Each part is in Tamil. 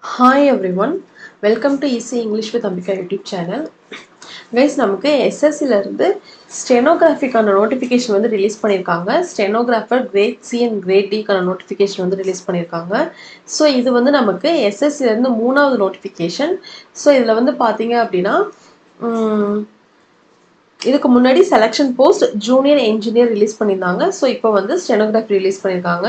Hi everyone, welcome to Easy English with Ambika YouTube channel. Guys, நமக்கு SSC ல இருந்து ஸ்டெனோகிராஃபிக்கான நோட்டிஃபிகேஷன் வந்து ரிலீஸ் பண்ணியிருக்காங்க. Stenographer grade C and grade டிக்கான நோட்டிஃபிகேஷன் வந்து ரிலீஸ் பண்ணியிருக்காங்க. ஸோ இது வந்து நமக்கு SSC ல இருந்து 3வது நோட்டிஃபிகேஷன். ஸோ இதில் வந்து பார்த்தீங்க அப்படின்னா இதுக்கு முன்னாடி selection post junior engineer release பண்ணியிருந்தாங்க. ஸோ இப்போ வந்து ஸ்டெனோகிராஃபி ரிலீஸ் பண்ணியிருக்காங்க.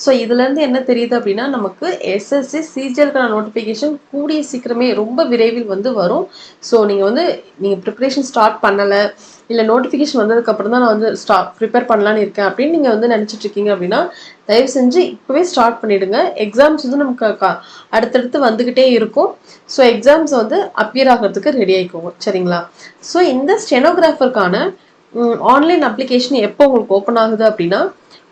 ஸோ இதுலேருந்து என்ன தெரியுது அப்படின்னா நமக்கு எஸ்எஸ்சி சிஜிஎல்கான நோட்டிஃபிகேஷன் கூடிய சீக்கிரமே ரொம்ப விரைவில் வந்து வரும். ஸோ நீங்கள் ப்ரிப்பரேஷன் ஸ்டார்ட் பண்ணலை, இல்லை நோட்டிஃபிகேஷன் வந்ததுக்கப்புறம் தான் நான் வந்து ப்ரிப்பேர் பண்ணலான்னு இருக்கேன் அப்படின்னு நீங்கள் வந்து நினச்சிட்டு இருக்கீங்க அப்படின்னா தயவு செஞ்சு இப்போவே ஸ்டார்ட் பண்ணிவிடுங்க. எக்ஸாம்ஸ் வந்து நமக்கு அடுத்தடுத்து வந்துக்கிட்டே இருக்கும். ஸோ எக்ஸாம்ஸ் வந்து அப்பியர் ஆகிறதுக்கு ரெடி ஆகிக்கோங்க, சரிங்களா? ஸோ இந்த ஸ்டெனோகிராஃபருக்கான ஆன்லைன் அப்ளிகேஷன் எப்போ உங்களுக்கு ஓப்பன் ஆகுது அப்படின்னா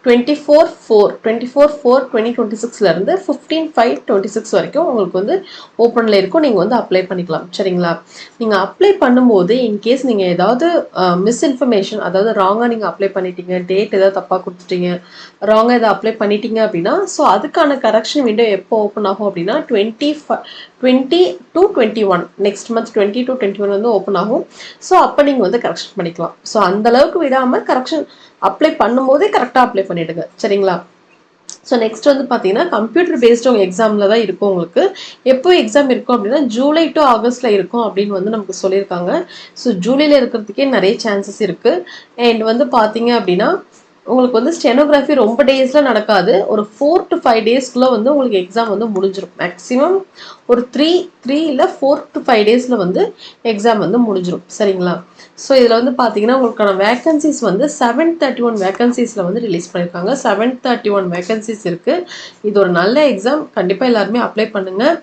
24/4/2026 இருந்து 15/5/26 வரைக்கும் உங்களுக்கு வந்து ஓப்பனில் இருக்கும். நீங்கள் வந்து அப்ளை பண்ணிக்கலாம், சரிங்களா? நீங்கள் அப்ளை பண்ணும்போது இன்கேஸ் நீங்கள் ஏதாவது மிஸ்இன்ஃபர்மேஷன், அதாவது ராங்காக நீங்கள் அப்ளை பண்ணிட்டீங்க, டேட் ஏதாவது தப்பாக கொடுத்துட்டீங்க, ராங்காக எதாவது அப்ளை பண்ணிட்டீங்க அப்படின்னா ஸோ அதுக்கான கரெக்ஷன் விண்டோ எப்போ ஓப்பன் ஆகும் அப்படின்னா 20 to 21 நெக்ஸ்ட் மந்த் 20 to 21 வந்து ஓப்பன் ஆகும். ஸோ அப்போ நீங்கள் வந்து கரெக்ஷன் பண்ணிக்கலாம். ஸோ அந்தளவுக்கு விடாமல் கரெக்ஷன் அப்ளை பண்ணும்போதே கரெக்டாக அப்ளை பண்ணிவிடுங்க, சரிங்களா? ஸோ நெக்ஸ்ட் வந்து பார்த்தீங்கன்னா கம்ப்யூட்டர் பேஸ்டு உங்கள் எக்ஸாமில் தான் இருக்கும். உங்களுக்கு எப்போ எக்ஸாம் இருக்கும் அப்படின்னா ஜூலை டு ஆகஸ்ட்டில் இருக்கும் அப்படின்னு வந்து நமக்கு சொல்லியிருக்காங்க. ஸோ ஜூலையில் இருக்கிறதுக்கே நிறைய சான்சஸ் இருக்குது. அண்ட் வந்து பார்த்தீங்க அப்படின்னா உங்களுக்கு வந்து ஸ்டெனோகிராஃபி ரொம்ப டேஸில் நடக்காது. ஒரு 4 to 5 டேஸ்க்குள்ளே வந்து உங்களுக்கு எக்ஸாம் வந்து முடிஞ்சிடும். மேக்ஸிமம் ஒரு 3 இல்லை 4 to 5 டேஸில் வந்து எக்ஸாம் வந்து முடிஞ்சிடும், சரிங்களா? ஸோ இதில் வந்து பார்த்தீங்கன்னா உங்களுக்கான வேக்கன்சிஸ் வந்து 731 வேக்கன்சிஸில் வந்து ரிலீஸ் பண்ணியிருக்காங்க. 731 வேக்கன்சிஸ் இருக்குது. இது ஒரு நல்ல எக்ஸாம், கண்டிப்பாக எல்லாருமே அப்ளை பண்ணுங்கள்.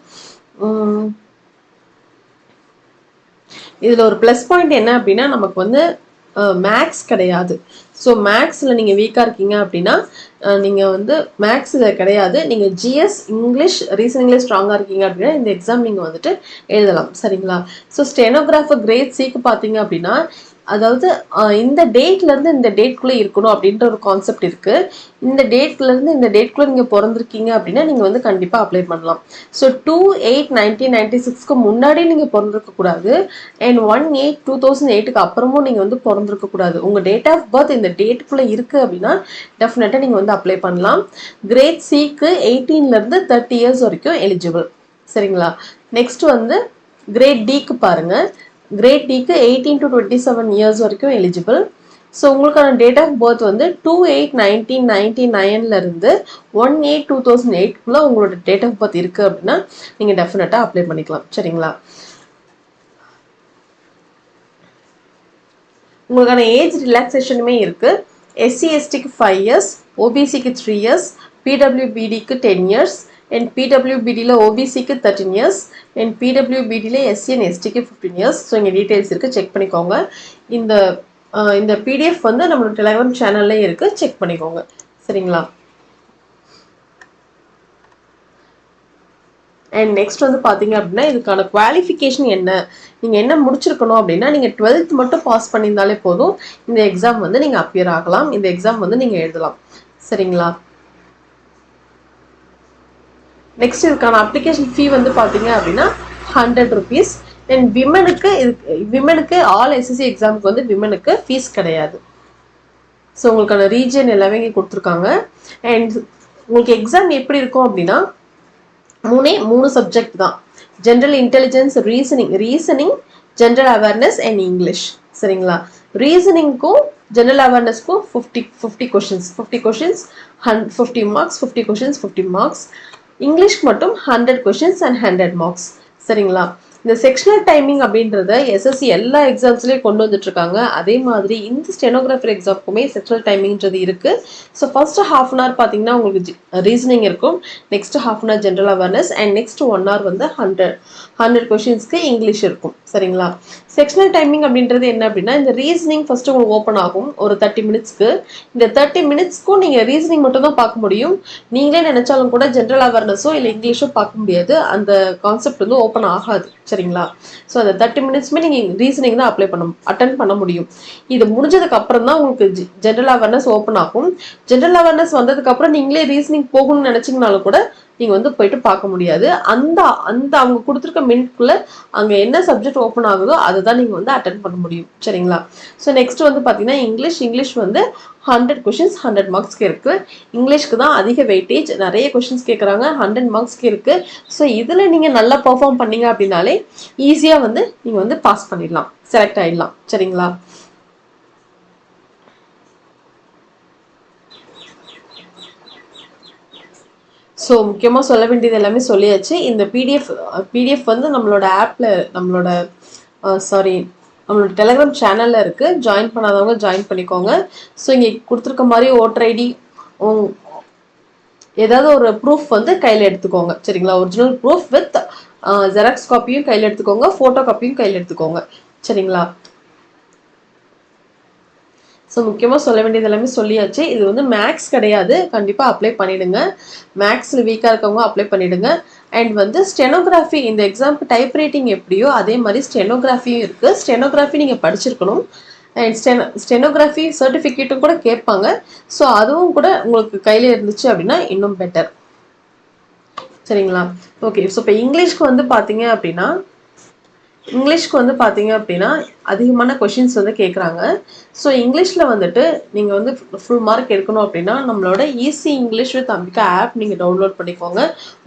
இதில் ஒரு ப்ளஸ் பாயிண்ட் என்ன அப்படின்னா நமக்கு வந்து மேக்ஸ் கிடையாது. ஸோ மேக்ஸில் நீங்கள் வீக்காக இருக்கீங்க அப்படின்னா நீங்கள் வந்து மேக்ஸ் இதில் கிடையாது. நீங்கள் ஜிஎஸ், இங்கிலீஷ், ரீசனிங்கில் ஸ்ட்ராங்காக இருக்கீங்க அப்படின்னா இந்த எக்ஸாம் நீங்கள் வந்துட்டு எழுதலாம், சரிங்களா? ஸோ ஸ்டெனோகிராஃபர் கிரேட் சிக்கு பார்த்தீங்க அப்படின்னா அதாவது இந்த டேட்லேருந்து இந்த டேட்குள்ளே இருக்கணும் அப்படின்ற ஒரு கான்செப்ட் இருக்குது. இந்த டேட்லேருந்து இந்த டேட்குள்ளே நீங்கள் பிறந்திருக்கீங்க அப்படின்னா நீங்கள் வந்து கண்டிப்பாக அப்ளை பண்ணலாம். ஸோ 2/8/1996க்கு முன்னாடி நீங்கள் பிறந்திருக்கக்கூடாது. அண்ட் 1/8/2008க்கு அப்புறமும் நீங்கள் வந்து பிறந்திருக்கக்கூடாது. உங்கள் டேட் ஆஃப் பர்த் இந்த டேட்டுக்குள்ளே இருக்குது அப்படின்னா டெஃபினட்டாக நீங்கள் வந்து அப்ளை பண்ணலாம். கிரேட் சிக்கு 18லேருந்து 30 இயர்ஸ் வரைக்கும் எலிஜிபிள், சரிங்களா? நெக்ஸ்ட் வந்து கிரேட் டிக்கு பாருங்கள். கிரேட் டிக்கு 18 to 27 இயர்ஸ் வரைக்கும் எலிஜிபிள். ஸோ உங்களுக்கான டேட் ஆஃப் பர்த் வந்து 2/8/1999 1/8/2008 உங்களோட டேட் ஆஃப் பர்த் இருக்குது அப்படின்னா நீங்கள் டெஃபினட்டாக அப்ளை பண்ணிக்கலாம், சரிங்களா? உங்களுக்கான ஏஜ் ரிலாக்ஸேஷனுமே இருக்குது. SC/STக்கு 5 இயர்ஸ், OBCக்கு 3 இயர்ஸ், PWBDக்கு 10 இயர்ஸ், அண்ட் PWBDயில் OBCக்கு 13 இயர்ஸ், அண்ட் PWBDயில் SC and STக்கு 15 இயர்ஸ். ஸோ இங்கே டீட்டெயில்ஸ் இருக்குது, செக் பண்ணிக்கோங்க. இந்த PDF வந்து நம்மளோட டெலிகிராம் சேனல்லே இருக்குது, செக் பண்ணிக்கோங்க, சரிங்களா? அண்ட் நெக்ஸ்ட் வந்து பார்த்தீங்க அப்படின்னா இதுக்கான குவாலிஃபிகேஷன் என்ன, நீங்கள் என்ன முடிச்சிருக்கணும் அப்படின்னா நீங்கள் 12th மட்டும் பாஸ் பண்ணியிருந்தாலே போதும். இந்த எக்ஸாம் வந்து நீங்கள் அப்பியர் ஆகலாம், இந்த எக்ஸாம் வந்து நீங்கள் எழுதலாம், சரிங்களா? நெக்ஸ்ட் இதுக்கான அப்ளிகேஷன் ஃபீ வந்து பார்த்தீங்க அப்படின்னா 100 rupees. அண்ட் விமனுக்கு ஆல் SSC எக்ஸாமுக்கு வந்து விமனுக்கு ஃபீஸ் கிடையாது. ஸோ உங்களுக்கான ரீஜன் எல்லாமே இங்கே கொடுத்துருக்காங்க. அண்ட் உங்களுக்கு எக்ஸாம் எப்படி இருக்கும் அப்படின்னா 3 சப்ஜெக்ட் தான். General intelligence, reasoning, general awareness and English, சரிங்களா? ரீசனிங்க்கும் ஜென்ரல் அவேர்னஸ்க்கும் 50 கொஷின்ஸ் 50 மார்க்ஸ், 50 கொஷின்ஸ் 50 மார்க்ஸ். இங்கிலீஷ்க்கு மட்டும் 100 கொஷின்ஸ் அண்ட் 100 மார்க்ஸ், சரிங்களா? இந்த செக்ஷனல் டைமிங் அப்படின்றத SSC எல்லா எக்ஸாம்ஸ்லேயும் கொண்டு வந்துட்டுருக்காங்க. அதே மாதிரி இந்த ஸ்டெனோகிராஃபர் எக்ஸாமுக்குமே செக்ஷனல் டைமிங்கிறது இருக்குது. ஸோ ஃபர்ஸ்ட் ½ hour பார்த்தீங்கன்னா உங்களுக்கு ரீசனிங் இருக்கும், next ½ hour general awareness, and next 1 hour வந்து 100 கொஷின்ஸ்க்கு இங்கிலீஷ் இருக்கும், சரிங்களா? செக்ஷனல் டைமிங் அப்படின்றது என்ன அப்படின்னா இந்த ரீசனிங் ஃபர்ஸ்ட் உங்களுக்கு ஓப்பன் ஆகும் ஒரு 30 மினிட்ஸ்க்கு. இந்த 30 மினிட்ஸ்க்கும் நீங்கள் ரீசனிங் மட்டும் தான் பார்க்க முடியும். நீங்களே நினைச்சாலும் கூட ஜென்ரல் அவேர்னஸோ இல்லை இங்கிலீஷோ பார்க்க முடியாது. அந்த கான்செப்ட் வந்து ஓப்பன் ஆகாது, சரிங்களா? ஸோ அந்த 30 மினிட்ஸ்மே நீங்கள் ரீசனிங் தான் அட்டன் பண்ண முடியும். இது முடிஞ்சதுக்கு அப்புறம் தான் உங்களுக்கு ஜென்ரல் அவேர்னஸ் ஓப்பன் ஆகும். ஜென்ரல் அவேர்னஸ் வந்ததுக்கு அப்புறம் நீங்களே ரீசனிங் போகணும்னு நினைச்சீங்கனாலும் கூட நீங்கள் வந்து போயிட்டு பார்க்க முடியாது. அந்த அந்த அவங்க கொடுத்துருக்க மினிட்குள்ளே அங்கே என்ன சப்ஜெக்ட் ஓப்பன் ஆகுதோ அதை தான் நீங்கள் வந்து அட்டென்ட் பண்ண முடியும். சரிங்களா? ஸோ நெக்ஸ்ட் வந்து பார்த்தீங்கன்னா இங்கிலீஷ் வந்து 100 கொஷின்ஸ் 100 மார்க்ஸ்க்கு இருக்குது. இங்கிலீஷ்க்கு தான் அதிக வெயிட்டேஜ், நிறைய கொஷின்ஸ் கேட்குறாங்க, 100 மார்க்ஸ்க்கு இருக்குது. ஸோ இதில் நீங்கள் நல்லா பெர்ஃபார்ம் பண்ணீங்க அப்படின்னாலே ஈஸியாக வந்து நீங்கள் வந்து பாஸ் பண்ணிடலாம், செலக்ட் ஆகிடலாம். சரிங்களா? ஸோ முக்கியமாக சொல்ல வேண்டியது எல்லாமே சொல்லியாச்சு. இந்த பிடிஎஃப் வந்து நம்மளோட ஆப்பில் நம்மளோட டெலிகிராம் சேனலில் இருக்குது. ஜாயின் பண்ணாதவங்க ஜாயின் பண்ணிக்கோங்க. ஸோ இங்கே கொடுத்துருக்க மாதிரி ஓட்டர் ஐடி ஏதாவது ஒரு ப்ரூஃப் வந்து கையில் எடுத்துக்கோங்க. சரிங்களா? ஒரிஜினல் ப்ரூஃப் வித் ஜெராக்ஸ் காப்பியும் கையில் எடுத்துக்கோங்க, ஃபோட்டோ காப்பியும் கையில் எடுத்துக்கோங்க. சரிங்களா? ஸோ முக்கியமாக சொல்ல வேண்டியது எல்லாமே சொல்லியாச்சு. இது வந்து மேக்ஸ் கிடையாது, கண்டிப்பாக அப்ளை பண்ணிவிடுங்க. மேக்ஸில் வீக்காக இருக்கவங்க அப்ளை பண்ணிவிடுங்க. அண்ட் வந்து ஸ்டெனோகிராஃபி, இந்த எக்ஸாம்க்கு டைப் ரைட்டிங் எப்படியோ அதே மாதிரி ஸ்டெனோகிராஃபியும் இருக்குது. ஸ்டெனோகிராஃபி நீங்கள் படிச்சிருக்கணும். அண்ட் ஸ்டெனோகிராஃபி சர்டிஃபிகேட்டும் கூட கேட்பாங்க. ஸோ அதுவும் கூட உங்களுக்கு கையில் இருந்துச்சு அப்படின்னா இன்னும் பெட்டர். சரிங்களா? ஓகே. ஸோ இப்போ இங்கிலீஷ்க்கு வந்து பார்த்தீங்க அப்படின்னா அதிகமான கொஷின்ஸ் வந்து கேட்குறாங்க. ஸோ இங்கிலீஷில் வந்துட்டு நீங்கள் வந்து ஃபுல் மார்க் எடுக்கணும் அப்படின்னா நம்மளோட easy English with Ambika app நீங்கள் டவுன்லோட் பண்ணிக்கோங்க.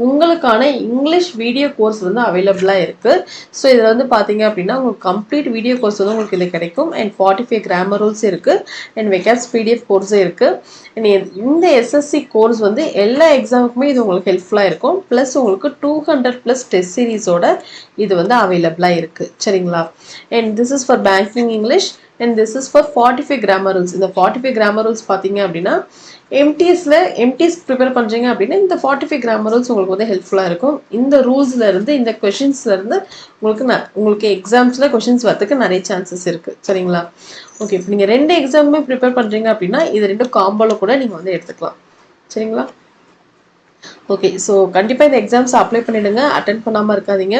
உங்களுக்கான இங்கிலீஷ் வீடியோ கோர்ஸ் வந்து அவைலபிளாக இருக்குது. ஸோ இதில் வந்து பார்த்தீங்க அப்படின்னா உங்களுக்கு கம்ப்ளீட் வீடியோ கோர்ஸ் வந்து உங்களுக்கு இதில் கிடைக்கும். அண்ட் 45 கிராமர் ரூல்ஸ் இருக்குது. அண்ட் வெகாப்ஸ் பிடிஎஃப் கோர்ஸும் இருக்குது. இந்த எஸ்எஸ்சி கோர்ஸ் வந்து எல்லா எக்ஸாமுக்குமே இது உங்களுக்கு ஹெல்ப்ஃபுல்லாக இருக்கும். ப்ளஸ் உங்களுக்கு 200+ டெஸ்ட் சீரீஸோட இது வந்து அவைலபிளாக இருக்குது. சரிங்களா? And this is for banking English and this is for 45 grammar rules. இந்த 45 கிராமர் ரூல்ஸ் பார்த்தீங்க அப்படின்னா எம்டிஎஸ் ப்ரிப்பேர் பண்ணுறீங்க அப்படின்னா இந்த 45 கிராமர் ரூல்ஸ் உங்களுக்கு வந்து ஹெல்ப்ஃபுல்லாக இருக்கும். இந்த ரூல்ஸ்லேருந்து இந்த கொஷின்ஸ்லேருந்து உங்களுக்கு எக்ஸாம்ஸில் கொஷின்ஸ் வரதுக்கு நிறைய சான்சஸ் இருக்குது. சரிங்களா? ஓகே. இப்போ நீங்கள் 2 எக்ஸாமுமே ப்ரிப்பேர் பண்ணுறீங்க அப்படின்னா இது 2 காம்போவில் கூட நீங்கள் வந்து எடுத்துக்கலாம். சரிங்களா? ஓகே. ஸோ கண்டிப்பாக இந்த எக்ஸாம்ஸ் அப்ளை பண்ணிவிடுங்க, அட்டென்ட் பண்ணாமல் இருக்காதீங்க.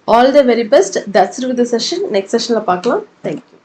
All the very best. That's it with the session. Next session la paakalam. Thank you.